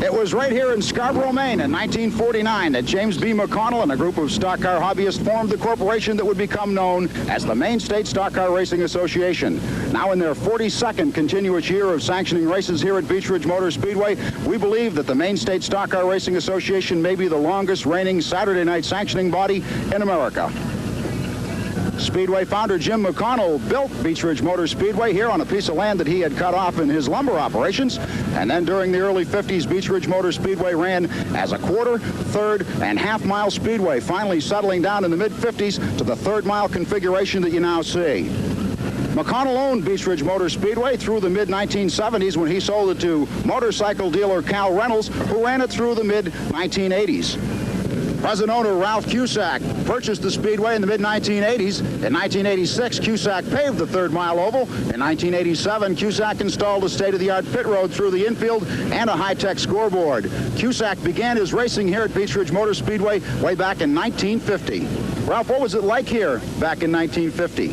It was right here in Scarborough, Maine in 1949 that James B. McConnell and a group of stock car hobbyists formed the corporation that would become known as the Maine State Stock Car Racing Association. Now in their 42nd continuous year of sanctioning races here at Beech Ridge Motor Speedway, we believe that the Maine State Stock Car Racing Association may be the longest reigning Saturday night sanctioning body in America. Speedway founder Jim McConnell built Beech Ridge Motor Speedway here on a piece of land that he had cut off in his lumber operations. And then during the early 50s, Beech Ridge Motor Speedway ran as a quarter, third, and half-mile speedway, finally settling down in the mid-50s to the third-mile configuration that you now see. McConnell owned Beech Ridge Motor Speedway through the mid-1970s when he sold it to motorcycle dealer Cal Reynolds, who ran it through the mid-1980s. Present owner Ralph Cusack purchased the speedway in the mid-1980s. In 1986, Cusack paved the third-mile oval. In 1987, Cusack installed a state-of-the-art pit road through the infield and a high-tech scoreboard. Cusack began his racing here at Beech Ridge Motor Speedway way back in 1950. Ralph, what was it like here back in 1950?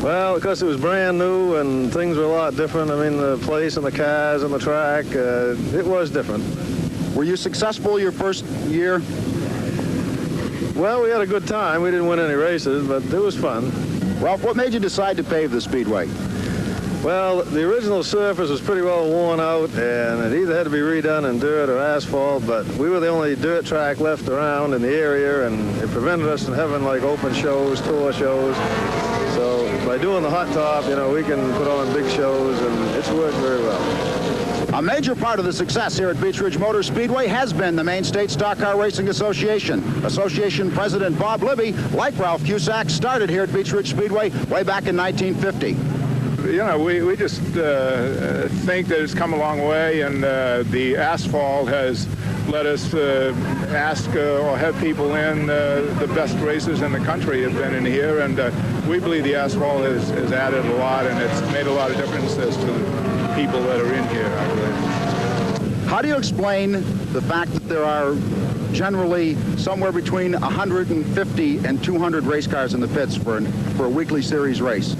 Well, because it was brand new and things were a lot different. I mean, the place and the cars and the track, it was different. Were you successful your first year? Well, we had a good time. We didn't win any races, but it was fun. Ralph, what made you decide to pave the speedway? Well, the original surface was pretty well worn out, and it either had to be redone in dirt or asphalt, but we were the only dirt track left around in the area, and it prevented us from having, like, open shows, tour shows. So by doing the hot top, you know, we can put on big shows, and it's worked very well. A major part of the success here at Beech Ridge Motor Speedway has been the Maine State Stock Car Racing Association. Association President Bob Libby, like Ralph Cusack, started here at Beech Ridge Speedway way back in 1950. You know, we just think that it's come a long way, and the asphalt has let us ask or have people in the best races in the country have been in here, and we believe the asphalt has added a lot, and it's made a lot of differences to the people that are in here, I believe. How do you explain the fact that there are generally somewhere between 150 and 200 race cars in the pits for a weekly series race?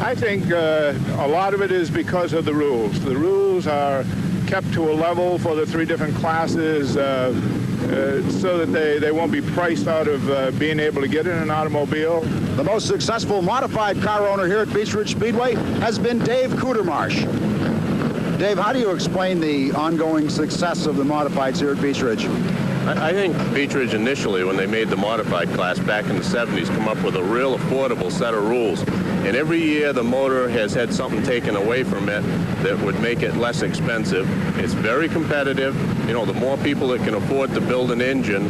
I think a lot of it is because of the rules. The rules are kept to a level for the three different classes so that they won't be priced out of being able to get in an automobile. The most successful modified car owner here at Beech Ridge Speedway has been Dave Kudermarsh. Dave, how do you explain the ongoing success of the modifieds here at Beech Ridge? I think Beech Ridge initially, when they made the modified class back in the 70s, come up with a real affordable set of rules. And every year the motor has had something taken away from it that would make it less expensive. It's very competitive. You know, the more people that can afford to build an engine,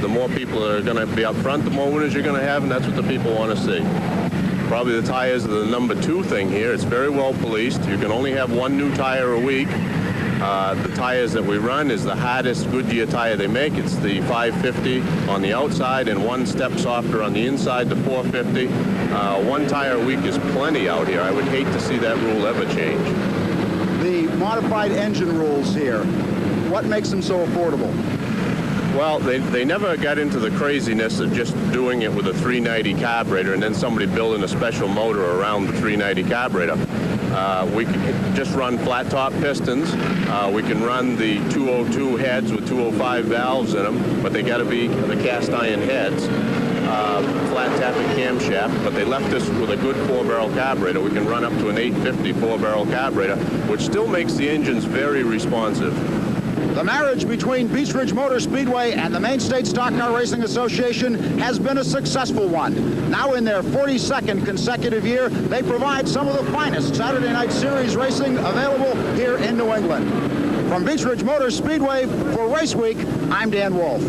the more people that are going to be up front, the more winners you're going to have, and that's what the people want to see. Probably the tires are the number 2 thing here. It's very well policed. You can only have one new tire a week. The tires that we run is the hardest Goodyear tire they make. It's the 550 on the outside and one step softer on the inside, the 450. One tire a week is plenty out here. I would hate to see that rule ever change. The modified engine rules here, what makes them so affordable? Well, they never got into the craziness of just doing it with a 390 carburetor and then somebody building a special motor around the 390 carburetor. We can just run flat top pistons. We can run the 202 heads with 205 valves in them, but they got to be the cast iron heads. Flat tapping camshaft, but they left us with a good 4-barrel carburetor. We can run up to an 850 4-barrel carburetor, which still makes the engines very responsive. The marriage between Beech Ridge Motor Speedway and the Maine State Stock Car Racing Association has been a successful one. Now in their 42nd consecutive year, they provide some of the finest Saturday night series racing available here in New England. From Beech Ridge Motor Speedway for Race Week, I'm Dan Wolf.